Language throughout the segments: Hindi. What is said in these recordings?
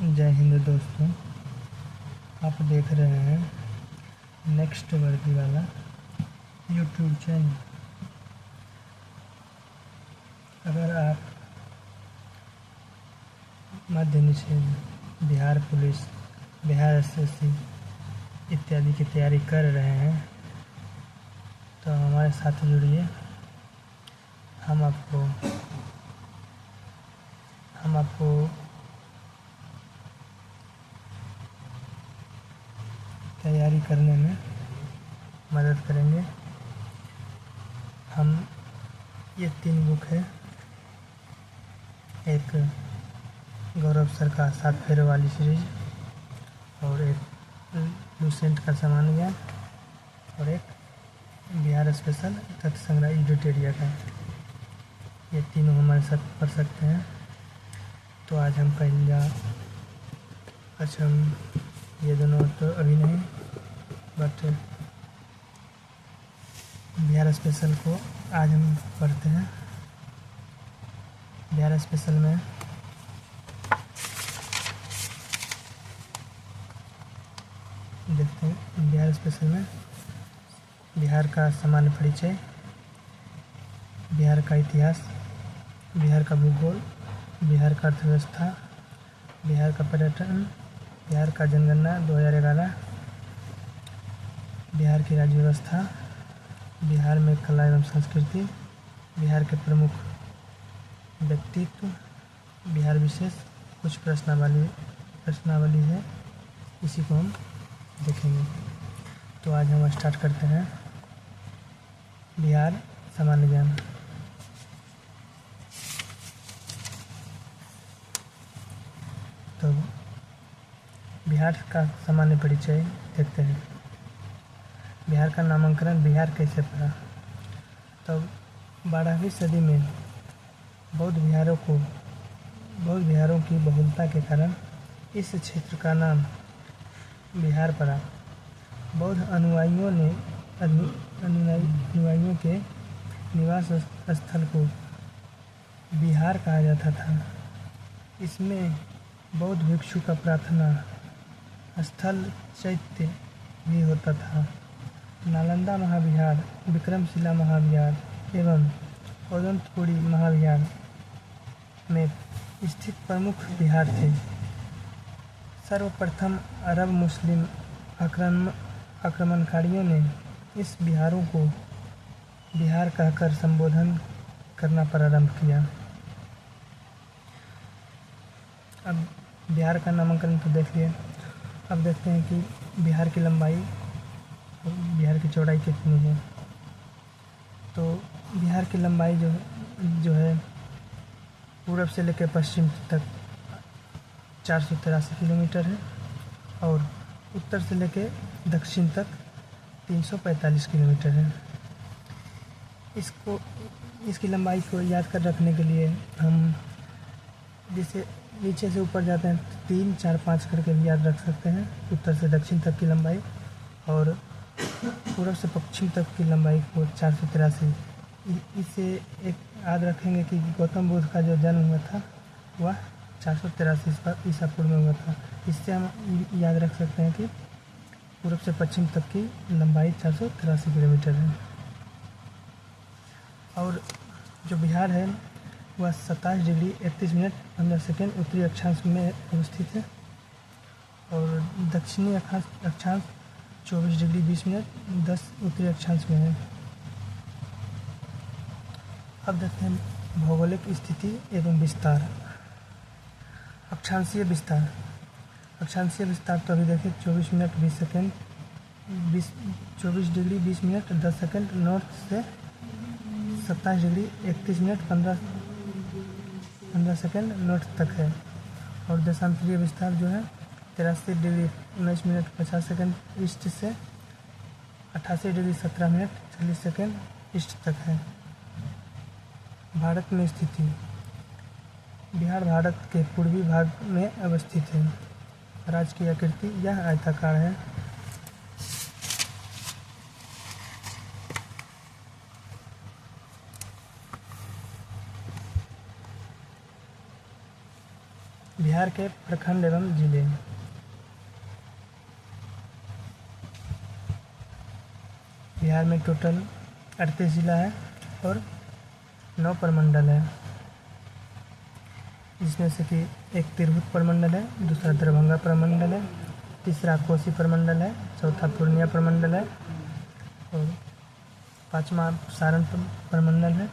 जय हिंद दोस्तों, आप देख रहे हैं नेक्स्ट वर्दी वाला यूट्यूब चैनल। अगर आप मध्य निषेध, बिहार पुलिस, बिहार एसएससी इत्यादि की तैयारी कर रहे हैं तो हमारे साथ जुड़िए। हम आपको तैयारी करने में मदद करेंगे। हम ये 3 बुक है, एक गौरव सर का 7 फेरे वाली सीरीज, और एक लूसेंट का सामान्य ज्ञान, और एक बिहार स्पेशल तथ्य संग्रह एडिटेरिया का। ये तीनों हमारे साथ पढ़ सकते हैं। तो आज हम ये दोनों तो अभी नहीं, बट बिहार स्पेशल को आज हम पढ़ते हैं। बिहार स्पेशल में देखते हैं। बिहार स्पेशल में बिहार का सामान्य परिचय, बिहार का इतिहास, बिहार का भूगोल, बिहार का अर्थव्यवस्था, बिहार का पर्यटन, बिहार का जनगणना 2011, बिहार की राज्य व्यवस्था, बिहार में कला एवं संस्कृति, बिहार के प्रमुख व्यक्तित्व, बिहार विशेष, कुछ प्रश्नावली है, इसी को हम देखेंगे। तो आज हम स्टार्ट करते हैं। बिहार सामान्य ज्ञान। तो बिहार का सामान्य परिचय देखते हैं। बिहार का नामकरण बिहार कैसे पड़ा? तो 12वीं सदी में बौद्ध विहारों की बहुलता के कारण इस क्षेत्र का नाम बिहार पड़ा। बौद्ध अनुयायियों के निवास स्थल को बिहार कहा जाता था। इसमें बौद्ध भिक्षु का प्रार्थना स्थल चैत्य भी होता था। नालंदा महाविहार, विक्रमशिला महाविहार एवं औदंतपुरी महाविहार में स्थित प्रमुख विहार थे। सर्वप्रथम अरब मुस्लिम आक्रमणकारियों ने इस विहारों को बिहार कहकर संबोधन करना प्रारंभ किया। अब बिहार का नामकरण तो देख लिया। अब देखते हैं कि बिहार की लंबाई और बिहार की चौड़ाई कितनी है। तो बिहार की लंबाई जो है पूरब से लेकर पश्चिम तक 483 किलोमीटर है, और उत्तर से लेकर दक्षिण तक 345 किलोमीटर है। इसकी लंबाई को याद कर रखने के लिए हम जैसे नीचे से ऊपर जाते हैं 3, 4, 5 करके भी याद रख सकते हैं उत्तर से दक्षिण तक की लंबाई, और पूरब से पश्चिम तक की लंबाई को 483। इसे एक याद रखेंगे कि गौतम बुद्ध का जो जन्म हुआ था वह 483 ईसा पूर्व में हुआ था। इससे हम याद रख सकते हैं कि पूरब से पश्चिम तक की लंबाई 483 किलोमीटर है। और जो बिहार है वह 27 डिग्री 31 मिनट 15 सेकेंड उत्तरी अक्षांश में अवस्थित है, और दक्षिणी अक्षांश 24 डिग्री 20 मिनट 10 उत्तरी अक्षांश में है। अब देखते हैं भौगोलिक स्थिति एवं विस्तार। अक्षांशीय विस्तार तो अभी देखिए 24 minute 20 second 24 degree 20 minute 10 second north से 27 डिग्री 31 मिनट 15 सेकेंड नॉर्थ तक है। और देशांतरीय विस्तार जो है 83 डिग्री 19 मिनट 50 सेकेंड ईस्ट से 88 डिग्री 17 मिनट 40 सेकेंड ईस्ट तक है। भारत में स्थिति। बिहार भारत के पूर्वी भाग में अवस्थित है। राज्य की आकृति यह आयताकार है। बिहार के प्रखंड एवं जिले। बिहार में टोटल 38 जिला है और 9 प्रमंडल है, जिसमें से कि एक तिरहुत प्रमंडल है, दूसरा दरभंगा प्रमंडल है, तीसरा कोसी प्रमंडल है, चौथा पूर्णिया प्रमंडल है और पाँचवा सारण प्रमंडल है।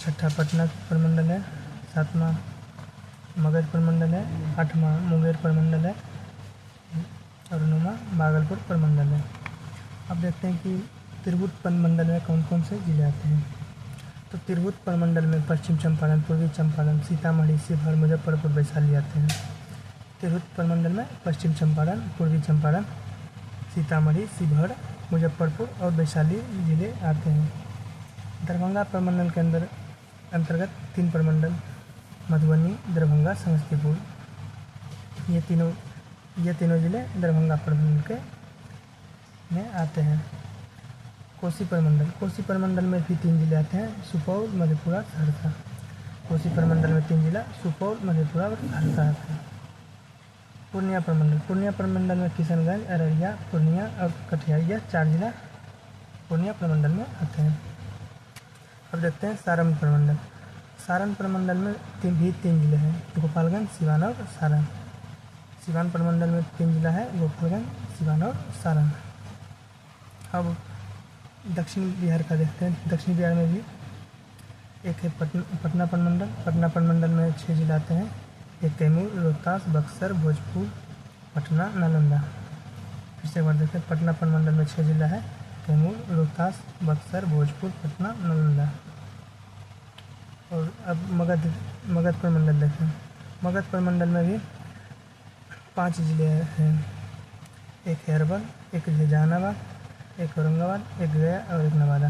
छठा पटना प्रमंडल है, सातवां मगध प्रमंडल है, आठवां मुंगेर प्रमंडल है और नौवां भागलपुर प्रमंडल है। अब देखते हैं कि तिरहुत प्रमंडल में कौन कौन से जिले आते हैं। तो तिरहुत प्रमंडल में पश्चिम चंपारण, पूर्वी चंपारण, सीतामढ़ी, शिवहर, मुजफ्फरपुर, वैशाली आते हैं। तिरहुत प्रमंडल में पश्चिम चंपारण, पूर्वी चंपारण, सीतामढ़ी, शिवहर, मुजफ्फरपुर और वैशाली जिले आते हैं। दरभंगा प्रमंडल के अंतर्गत 3 प्रमंडल मधुबनी, दरभंगा, समस्तीपुर, ये तीनों जिले दरभंगा प्रमंडल के में आते हैं। कोसी प्रमंडल में भी 3 जिले आते हैं, सुपौल, मधेपुरा, सहरसा। कोसी प्रमंडल में 3 जिला सुपौल, मधेपुरा और सहरसा आते हैं। पूर्णिया प्रमंडल में किशनगंज, अररिया, पूर्णिया और कटिहार, यह 4 जिला पूर्णिया प्रमंडल में आते हैं। अब देखते हैं सारण प्रमंडल में 3 जिले हैं, गोपालगंज, सिवान और सारण। सिवान प्रमंडल में 3 जिला है, गोपालगंज, सिवान और सारण। अब दक्षिण बिहार का देखते हैं। दक्षिण बिहार में भी एक है पटना प्रमंडल में 6 जिले आते हैं, एक कैमूर, रोहतास, बक्सर, भोजपुर, पटना, नालंदा। फिर से एक बार देखते हैं, पटना प्रमंडल में 6 जिला है, कैमूर, रोहतास, बक्सर, भोजपुर, पटना, नालंदा। और अब मगध प्रमंडल देखें। मगध प्रमंडल में भी 5 जिले हैं, एक है अरवल, एक है जहानाबाद, एक औरंगाबाद, एक गया और एक नवादा।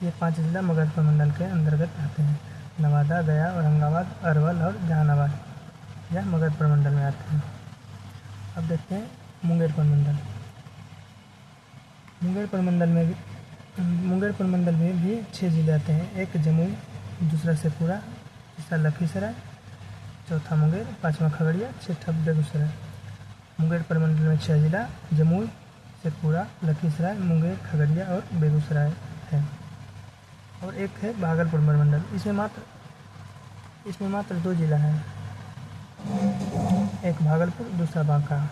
ये 5 जिला मगध प्रमंडल के अंतर्गत आते हैं। नवादा, गया, औरंगाबाद, अरवल और जहानाबाद यह मगध प्रमंडल में आते हैं। अब देखते हैं मुंगेर प्रमंडल में भी 6 जिले आते हैं, एक जमुई, दूसरा शेखपुरा, तीसरा लखीसराय, चौथा मुंगेर, 5वां खगड़िया, 6ठा बेगूसराय। मुंगेर प्रमंडल में 6 जिला जमुई, शेखपुरा, लखीसराय, मुंगेर, खगड़िया और बेगूसराय है। और एक है भागलपुर प्रमंडल, इसमें मात्र 2 जिला हैं, एक भागलपुर, दूसरा बांका।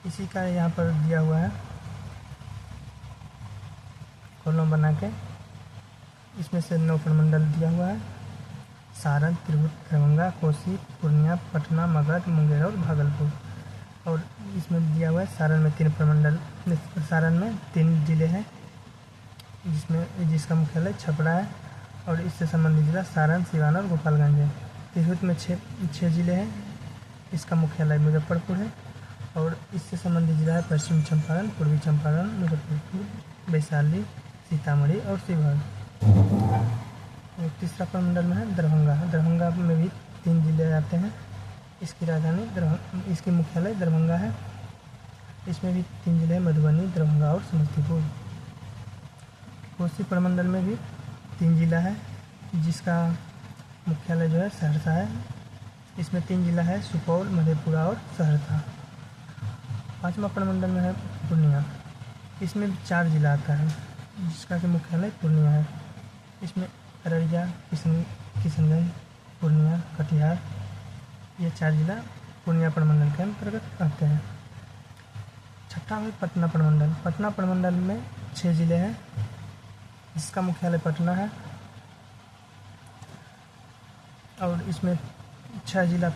इसी का यहाँ पर दिया हुआ है कॉलम बना के, इसमें से 9 प्रमंडल दिया हुआ है, सारण, तिरहुत, दरभंगा, कोसी, पूर्णिया, पटना, मगध, मुंगेर और भागलपुर। और इसमें दिया हुआ है सारण में 3 प्रमंडल, सारण में 3 जिले हैं, जिसका मुख्यालय छपरा है और इससे संबंधित जिला सारण, सिवान और गोपालगंज है। तिरहुत में 6 जिले हैं, इसका मुख्यालय मुजफ्फरपुर है और इससे संबंधित जिला है पश्चिम चंपारण, पूर्वी चंपारण, मुजफ्फरपुर, वैशाली, सीतामढ़ी और शिवहर। और तीसरा प्रमंडल में है दरभंगा में भी 3 जिले आते हैं, इसकी मुख्यालय दरभंगा है, इसमें भी 3 जिले हैं, मधुबनी, दरभंगा और समस्तीपुर। कोसी प्रमंडल में भी 3 जिला है, जिसका मुख्यालय जो है सहरसा है, इसमें 3 जिला है, सुपौल, मधेपुरा और सहरसा। 5वां प्रमंडल में है पूर्णिया, इसमें 4 जिला आता है, जिसका कि मुख्यालय पूर्णिया है, इसमें अररिया, किशनगंज, पूर्णिया, कटिहार, ये 4 जिला पूर्णिया प्रमंडल के अंतर्गत आते हैं। छठा है पटना प्रमंडल में 6 जिले हैं, जिसका मुख्यालय पटना है और इसमें 6 जिला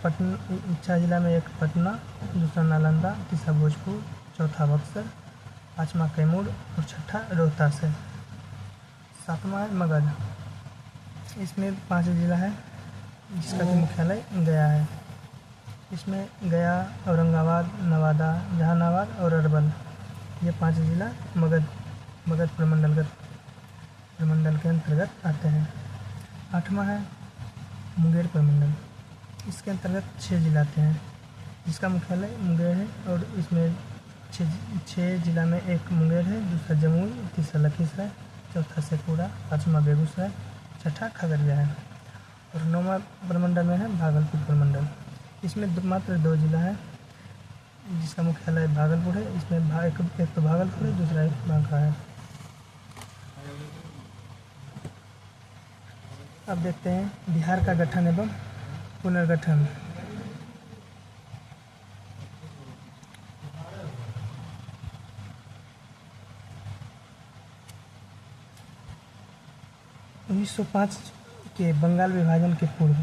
में एक पटना, दूसरा नालंदा, तीसरा भोजपुर, चौथा बक्सर, 5वां कैमूर और 6ठा रोहतास है। 7वां है मगध, इसमें 5 जिला है, जिसका कि मुख्यालय गया है, इसमें गया, औरंगाबाद, नवादा, जहानाबाद और अरवल, ये 5 जिला मगध प्रमंडल के अंतर्गत आते हैं। 8वां है मुंगेर प्रमंडल, इसके अंतर्गत 6 जिले आते हैं, जिसका मुख्यालय मुंगेर है और इसमें छः जिला में एक मुंगेर है, दूसरा जमुई, तीसरा लखीसराय, चौथा शेखपुरा, पाँचवा बेगूसराय, छठा खगड़िया है और नौवां प्रमंडल में है भागलपुर प्रमंडल। इसमें मात्र 2 जिला है जिसका मुख्यालय भागलपुर है। इसमें एक तो भागलपुर है, दूसरा एक बांका है। अब देखते हैं बिहार का गठन एवं पुनर्गठन। उन्नीस 1905 के बंगाल विभाजन के पूर्व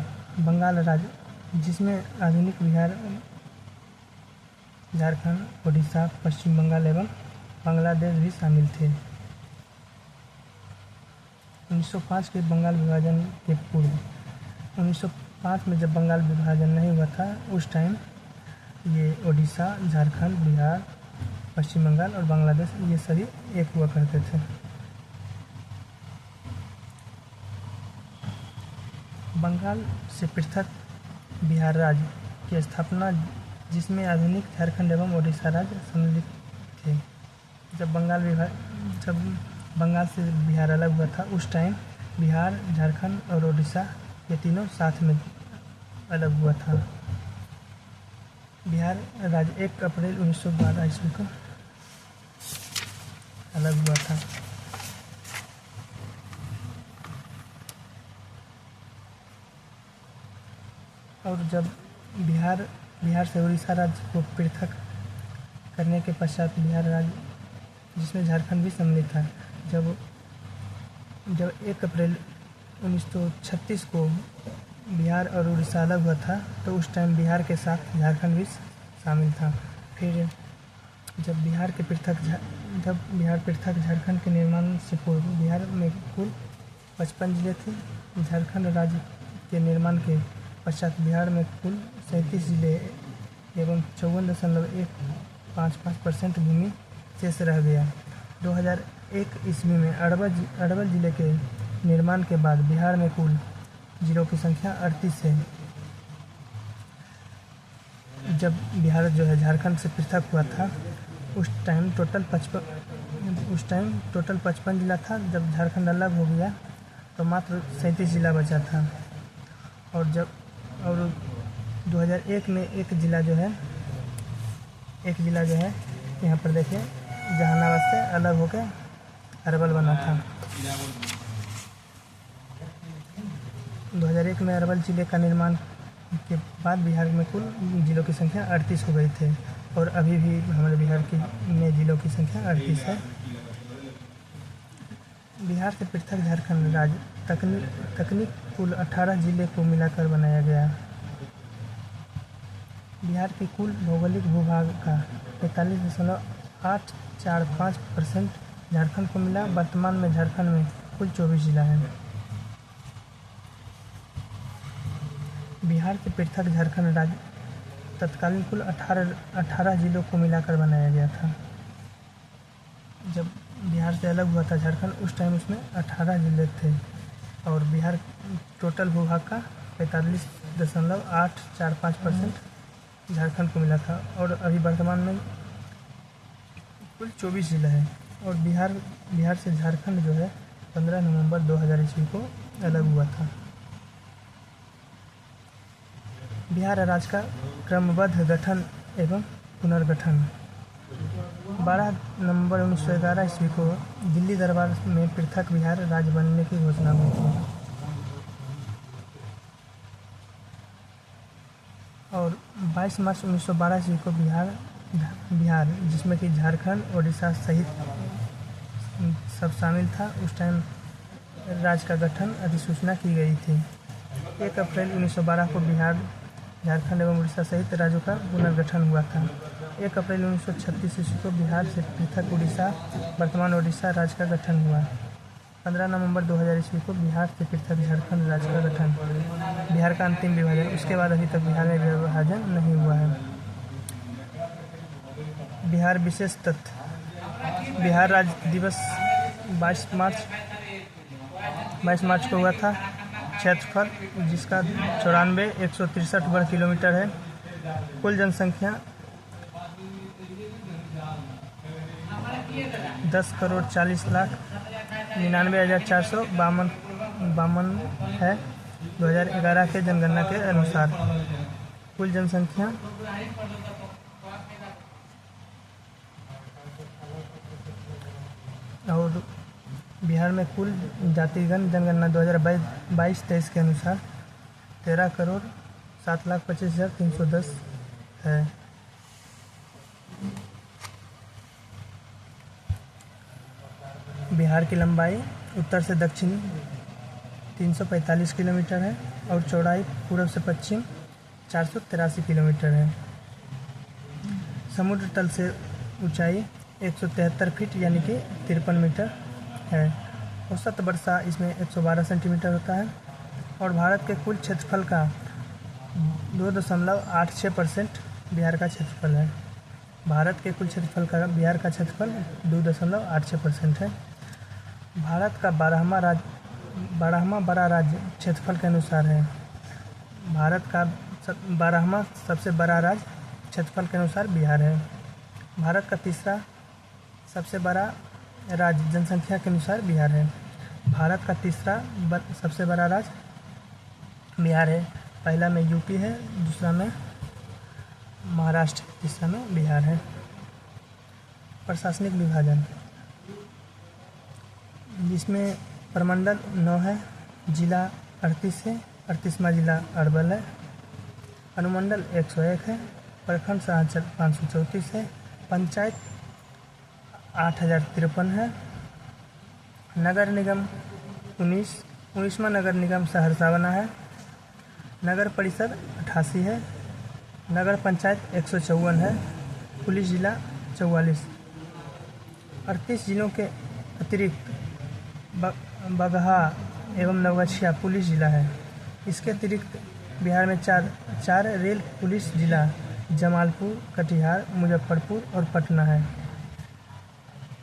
बंगाल राज्य, जिसमें आधुनिक बिहार, झारखंड, ओडिशा, पश्चिम बंगाल एवं बांग्लादेश भी शामिल थे। 1905 के बंगाल विभाजन के पूर्व 1905 में जब बंगाल विभाजन नहीं हुआ था उस टाइम ये ओडिशा, झारखंड, बिहार, पश्चिम बंगाल और बांग्लादेश ये सभी एक हुआ करते थे। बंगाल से पृथक बिहार राज्य की स्थापना, जिसमें आधुनिक झारखंड एवं ओडिशा राज्य सम्मिलित थे। जब बंगाल से बिहार अलग हुआ था उस टाइम बिहार, झारखंड और ओडिशा ये तीनों साथ में अलग हुआ था। बिहार राज्य 1 अप्रैल 1912 ईस्वी को अलग हुआ था। और जब बिहार से उड़ीसा राज्य को पृथक करने के पश्चात बिहार राज्य, जिसमें झारखंड भी सम्मिलित था, जब 1 अप्रैल 1936 को बिहार और उड़ीसा अलग हुआ था तो उस टाइम बिहार के साथ झारखंड भी शामिल था। फिर जब बिहार पृथक झारखंड के निर्माण से पूर्व बिहार में कुल 55 जिले थे। झारखंड राज्य के निर्माण के पश्चात बिहार में कुल 37 जिले एवं 54.155% भूमि शेष रह गया। 2001 ईस्वी में अरवल जिले के निर्माण के बाद बिहार में कुल जिलों की संख्या 38 है। जब बिहार जो है झारखंड से पृथक हुआ था उस टाइम टोटल 55 जिला था। जब झारखंड अलग हो गया तो मात्र 37 जिला बचा था। और 2001 में एक जिला जो है यहाँ पर देखिए जहानाबाद से अलग होकर अरवल बना था। 2001 में अरवल जिले का निर्माण के बाद बिहार में कुल जिलों की संख्या 38 हो गई थे और अभी भी हमारे बिहार में जिलों की संख्या 38 है। बिहार से पृथक झारखंड राज्य तकनीक कुल 18 जिले को मिलाकर बनाया गया। बिहार के कुल भौगोलिक भूभाग का 45.845% झारखंड को मिला। वर्तमान में झारखंड में कुल 24 जिला हैं। बिहार से पृथक झारखंड राज्य तत्कालीन कुल 18 जिलों को मिलाकर बनाया गया था। जब बिहार से अलग हुआ था झारखंड उस टाइम उसमें 18 जिले थे और बिहार टोटल भूभाग का 45.845% झारखंड को मिला था और अभी वर्तमान में कुल 24 जिला है। और बिहार से झारखंड जो है 15 नवंबर 2000 ईस्वी को अलग हुआ था। बिहार राज्य का क्रमबद्ध गठन एवं पुनर्गठन 12 नवंबर 1911 ईस्वी को दिल्ली दरबार में पृथक बिहार राज्य बनने की घोषणा हुई थी। और 22 मार्च 1912 ईस्वी को बिहार जिसमें कि झारखंड, ओडिशा सहित सब शामिल था, उस टाइम राज्य का गठन अधिसूचना की गई थी। 1 अप्रैल 1912 को बिहार, झारखंड एवं उड़ीसा सहित राज्यों का पुनर्गठन हुआ था। 1 अप्रैल 1936 ईस्वी को बिहार से पृथक उड़ीसा, वर्तमान ओडिशा राज्य का गठन हुआ। 15 नवंबर 2000 ईस्वी को बिहार से पृथक झारखंड राज्य का गठन। बिहार का अंतिम विभाजन, उसके बाद अभी तक बिहार में विभाजन नहीं हुआ है। बिहार विशेष तथ्य: बिहार राज्य दिवस 22 मार्च को हुआ था। क्षेत्रफल जिसका 94,163 वर्ग किलोमीटर है। कुल जनसंख्या 10,40,99,452 है 2011 के जनगणना के अनुसार। कुल जनसंख्या और बिहार में कुल जातिगण जनगणना 2022-23 के अनुसार 13,07,25,310 है। बिहार की लंबाई उत्तर से दक्षिण 345 किलोमीटर है और चौड़ाई पूर्व से पश्चिम 483 किलोमीटर है। समुद्र तल से ऊंचाई 173 फीट यानी कि 53 मीटर है। औसत वर्षा इसमें 112 सेंटीमीटर होता है और भारत के कुल क्षेत्रफल का 2.86% बिहार का क्षेत्रफल है। भारत के कुल क्षेत्रफल का बिहार का क्षेत्रफल 2.86% है। भारत का 12वां बड़ा राज्य क्षेत्रफल के अनुसार है। भारत का 12वां सबसे बड़ा राज्य क्षेत्रफल के अनुसार बिहार है। भारत का तीसरा सबसे बड़ा राज्य जनसंख्या के अनुसार बिहार है। भारत का तीसरा सबसे बड़ा राज्य बिहार है। पहला में यूपी है, दूसरा में महाराष्ट्र, तीसरा में बिहार है। प्रशासनिक विभाजन, जिसमें प्रमंडल 9 है, जिला 38 है, 38वां जिला अरवल है। अनुमंडल 101 है, प्रखंड 534 है, पंचायत 8053 है। नगर निगम 19वां नगर निगम सहरसा बना है। नगर परिषद 88 है। नगर पंचायत 154 है। पुलिस जिला 44। 38 जिलों के अतिरिक्त बगहा एवं नवगछिया पुलिस जिला है। इसके अतिरिक्त बिहार में चार रेल पुलिस जिला जमालपुर, कटिहार, मुजफ्फरपुर और पटना है।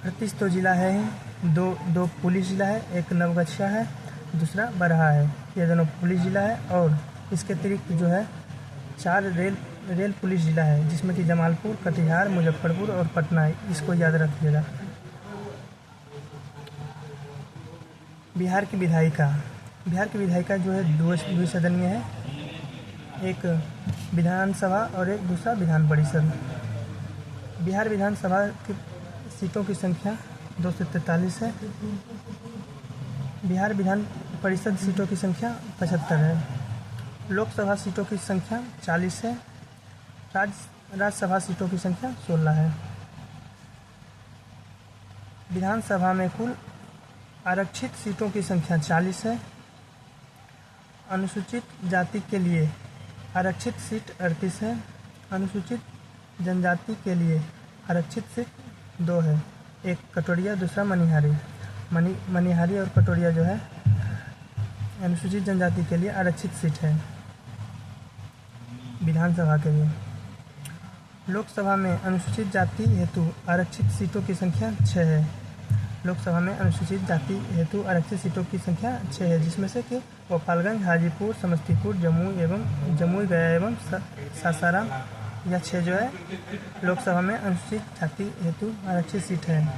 38 तो जिला है ही, दो पुलिस जिला है, एक नवगछिया है, दूसरा बरहा है। ये दोनों पुलिस जिला है और इसके अतिरिक्त जो है 4 रेल पुलिस जिला है, जिसमें कि जमालपुर, कटिहार, मुजफ्फरपुर और पटना है। इसको याद रखिएगा। बिहार की विधायिका जो है द्विसदनीय है, एक विधानसभा और एक दूसरा विधान परिषद। बिहार विधानसभा की सीटों की संख्या 243 है। बिहार विधान परिषद सीटों की संख्या 75 है। लोकसभा सीटों की संख्या 40 है। राज्यसभा सीटों की संख्या 16 है। विधानसभा में कुल आरक्षित सीटों की संख्या 40 है। अनुसूचित जाति के लिए आरक्षित सीट 38 है। अनुसूचित जनजाति के लिए आरक्षित सीट 2 है, एक कटोरिया, दूसरा मनिहारी। मनिहारी और कटोरिया जो है अनुसूचित जनजाति के लिए आरक्षित सीट है विधानसभा के लिए। लोकसभा में अनुसूचित जाति हेतु आरक्षित सीटों की संख्या 6 है। लोकसभा में अनुसूचित जाति हेतु आरक्षित सीटों की संख्या 6 है, जिसमें से कि गोपालगंज, हाजीपुर, समस्तीपुर, जमुई, गया एवं सासाराम, यह 6 जो है लोकसभा में अनुसूचित जाति हेतु आरक्षित सीट है।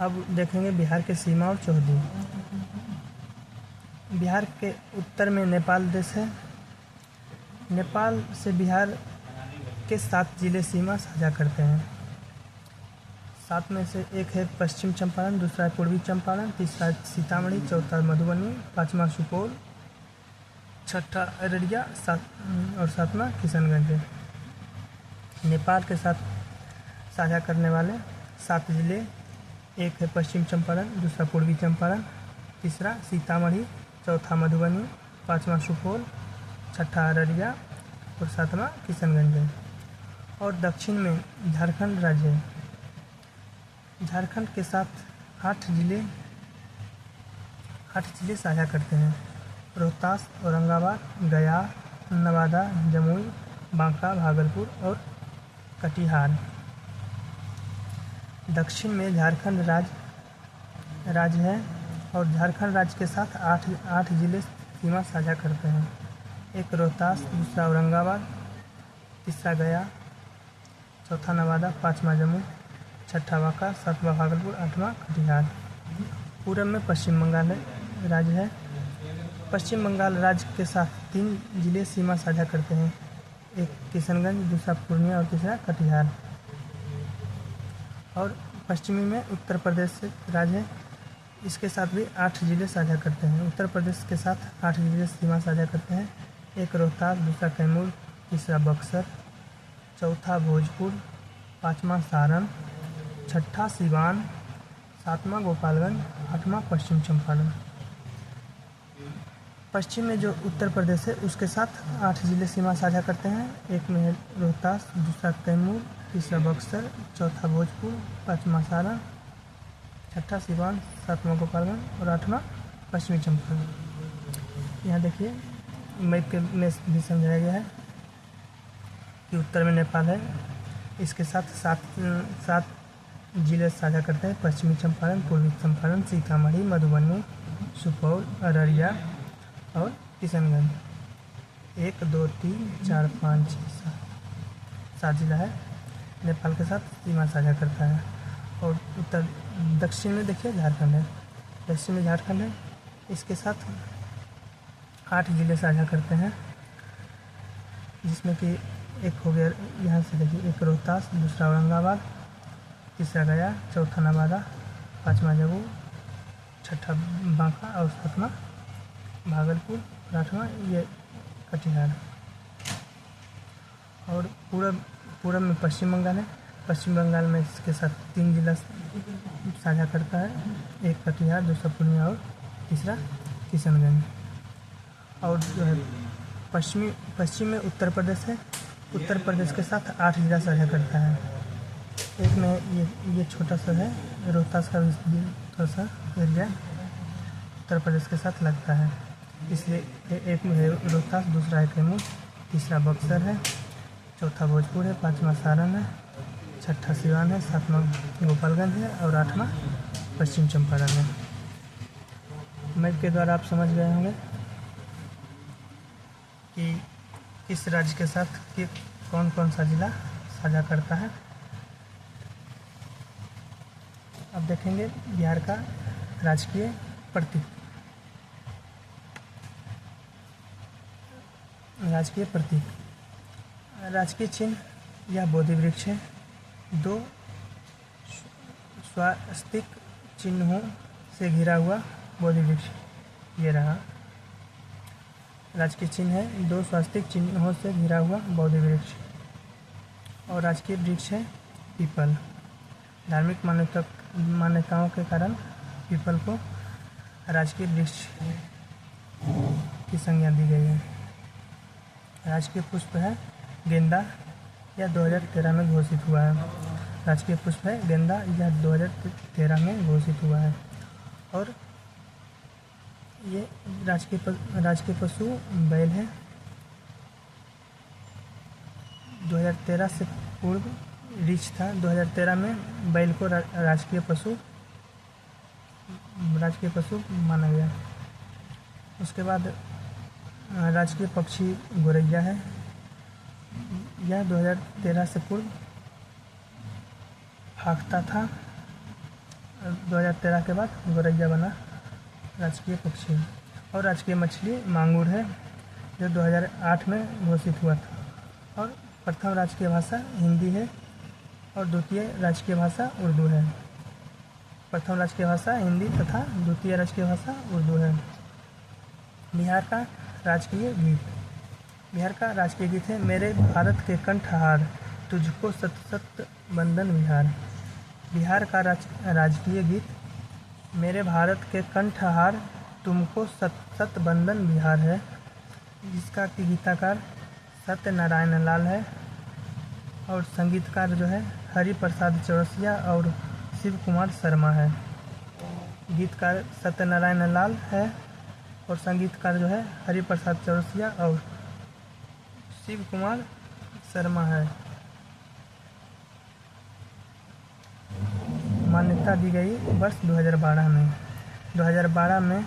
अब देखेंगे बिहार के सीमा और चौहदी। बिहार के उत्तर में नेपाल देश है। नेपाल से बिहार के 7 जिले सीमा साझा करते हैं। 7 में से एक है पश्चिम चंपारण, दूसरा है पूर्वी चंपारण, तीसरा सीतामढ़ी, चौथा मधुबनी, 5वां सुपौल, 6ठा अररिया और 7वां किशनगंज है। नेपाल के साथ साझा करने वाले 7 जिले, एक है पश्चिम चंपारण, दूसरा पूर्वी चंपारण, तीसरा सीतामढ़ी, चौथा मधुबनी, 5वां सुपौल, 6ठा अररिया और 7वां किशनगंज है। और दक्षिण में झारखंड राज्य है। झारखंड के साथ 8 जिले साझा करते हैं। रोहतास, औरंगाबाद, गया, नवादा, जमुई, बांका, भागलपुर और कटिहार। दक्षिण में झारखंड राज्य है और झारखंड राज्य के साथ आठ जिले सीमा साझा करते हैं। एक रोहतास, दूसरा औरंगाबाद, तीसरा गया, चौथा नवादा, पाँचवा जम्मू, छठा बांका, सातवां भागलपुर, आठवां कटिहार। पूरब में पश्चिम बंगाल राज्य है। पश्चिम बंगाल राज्य के साथ 3 जिले सीमा साझा करते हैं। एक किशनगंज, दूसरा पूर्णिया और तीसरा कटिहार। और पश्चिमी में उत्तर प्रदेश राज्य है, इसके साथ भी 8 जिले साझा करते हैं। उत्तर प्रदेश के साथ 8 जिले सीमा साझा करते हैं। एक रोहतास, दूसरा कैमूर, तीसरा बक्सर, चौथा भोजपुर, पाँचवा सारण, छठा सिवान, सातवां गोपालगंज, आठवां पश्चिम चंपारण। पश्चिम में जो उत्तर प्रदेश है उसके साथ 8 जिले सीमा साझा करते हैं। एक में है रोहतास, दूसरा कैमूर, तीसरा बक्सर, चौथा भोजपुर, पाँचवा सारण, छठा सिवान, सातवां गोपालगंज और आठवां पश्चिमी चंपारण। यहाँ देखिए मैप के में भी समझाया गया है कि उत्तर में नेपाल है, इसके साथ सात जिले साझा करते हैं। पश्चिमी चंपारण, पूर्वी चंपारण, सीतामढ़ी, मधुबनी, सुपौल, अररिया और किशनगंज। 1, 2, 3, 4, 5, 6, 7 जिला है, नेपाल के साथ सीमा साझा करता है। और दक्षिण में देखिए झारखंड है, दक्षिण में झारखंड है, इसके साथ 8 जिले साझा करते हैं, जिसमें कि एक हो गया यहाँ से देखिए, एक रोहतास, दूसरा औरंगाबाद, तीसरा गया, चौथा नवादा, पाँचवा जम्मू, छठा बांका और सातवां भागलपुर, आठवां ये कटिहार। और पूरब में पश्चिम बंगाल है। पश्चिम बंगाल में इसके साथ 3 जिला साझा करता है। एक कटिहार, दूसरा पूर्णिया और तीसरा किशनगंज। और जो है पश्चिम में उत्तर प्रदेश है। उत्तर प्रदेश के साथ 8 जिला साझा करता है। एक में ये छोटा सा है, रोहतास का भी थोड़ा सा एरिया उत्तर प्रदेश के साथ लगता है, इसलिए एक में है रोहतास, दूसरा है कैमूर, तीसरा बक्सर है, चौथा भोजपुर है, पाँचवा सारण है, छठा सिवान है, सातवां गोपालगंज है और आठवां पश्चिम चंपारण है। मैप के द्वारा आप समझ गए होंगे कि इस राज्य के साथ कि कौन कौन सा जिला साझा करता है। अब देखेंगे बिहार का राजकीय प्रतीक। राजकीय प्रतीक, राजकीय चिन्ह यह बोधि वृक्ष है। 2 स्वास्तिक चिन्हों से घिरा हुआ बोधि वृक्ष ये रहा। राजकीय चिन्ह है 2 स्वास्तिक चिन्हों से घिरा हुआ बोधि वृक्ष। और राजकीय वृक्ष है पीपल। धार्मिक मान्यताओं के कारण पीपल को राजकीय वृक्ष की संज्ञा दी गई है। राजकीय पुष्प है गेंदा, यह 2013 में घोषित हुआ है। राजकीय पुष्प है गेंदा, यह 2013 में घोषित हुआ है। और ये राजकीय पशु बैल है। 2013 से पूर्व रीछ था। 2013 में बैल को राजकीय पशु माना गया। उसके बाद राजकीय पक्षी गोरैया है। यह 2013 से पूर्व भागता था। 2013 के बाद गोरैया बना राजकीय पक्षी। और राजकीय मछली मांगुर है, जो 2008 में घोषित हुआ था। और प्रथम राजकीय भाषा हिंदी है और द्वितीय राजकीय भाषा उर्दू है। प्रथम राजकीय भाषा हिंदी तथा द्वितीय राजकीय भाषा उर्दू है। बिहार का राजकीय गीत। बिहार का राजकीय गीत है मेरे भारत के कंठहार, तुझको सत सत बंदन बिहार। बिहार का राजकीय गीत मेरे भारत के कंठहार, तुमको सत सत बंदन बिहार है, जिसका कि गीतकार सत्यनारायण लाल है और संगीतकार जो है हरि प्रसाद चौरसिया और शिव कुमार शर्मा है। गीतकार सत्यनारायण लाल है और संगीतकार जो है हरि प्रसाद चौरसिया और शिव कुमार शर्मा है। मान्यता दी गई वर्ष 2012 में। 2012 में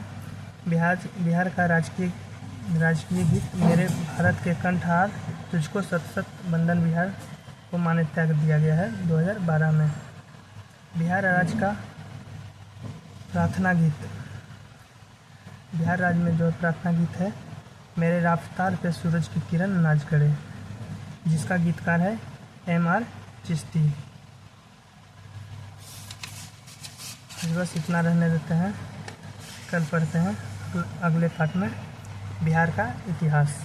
बिहार का राजकीय गीत मेरे भारत के कंठहार तुझको सत सत वंदन बिहार को मान्यता दिया गया है 2012 में। बिहार राज्य का प्रार्थना गीत, बिहार राज्य में जो प्रार्थना गीत है मेरे राफ्तार पे सूरज की किरण नाच करे, जिसका गीतकार है M.R. चिश्ती। आज बस इतना रहने देते हैं, कल पढ़ते हैं अगले पार्ट में बिहार का इतिहास।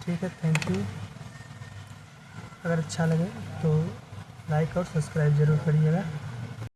ठीक है, थैंक यू। अगर अच्छा लगे तो लाइक और सब्सक्राइब ज़रूर करिएगा।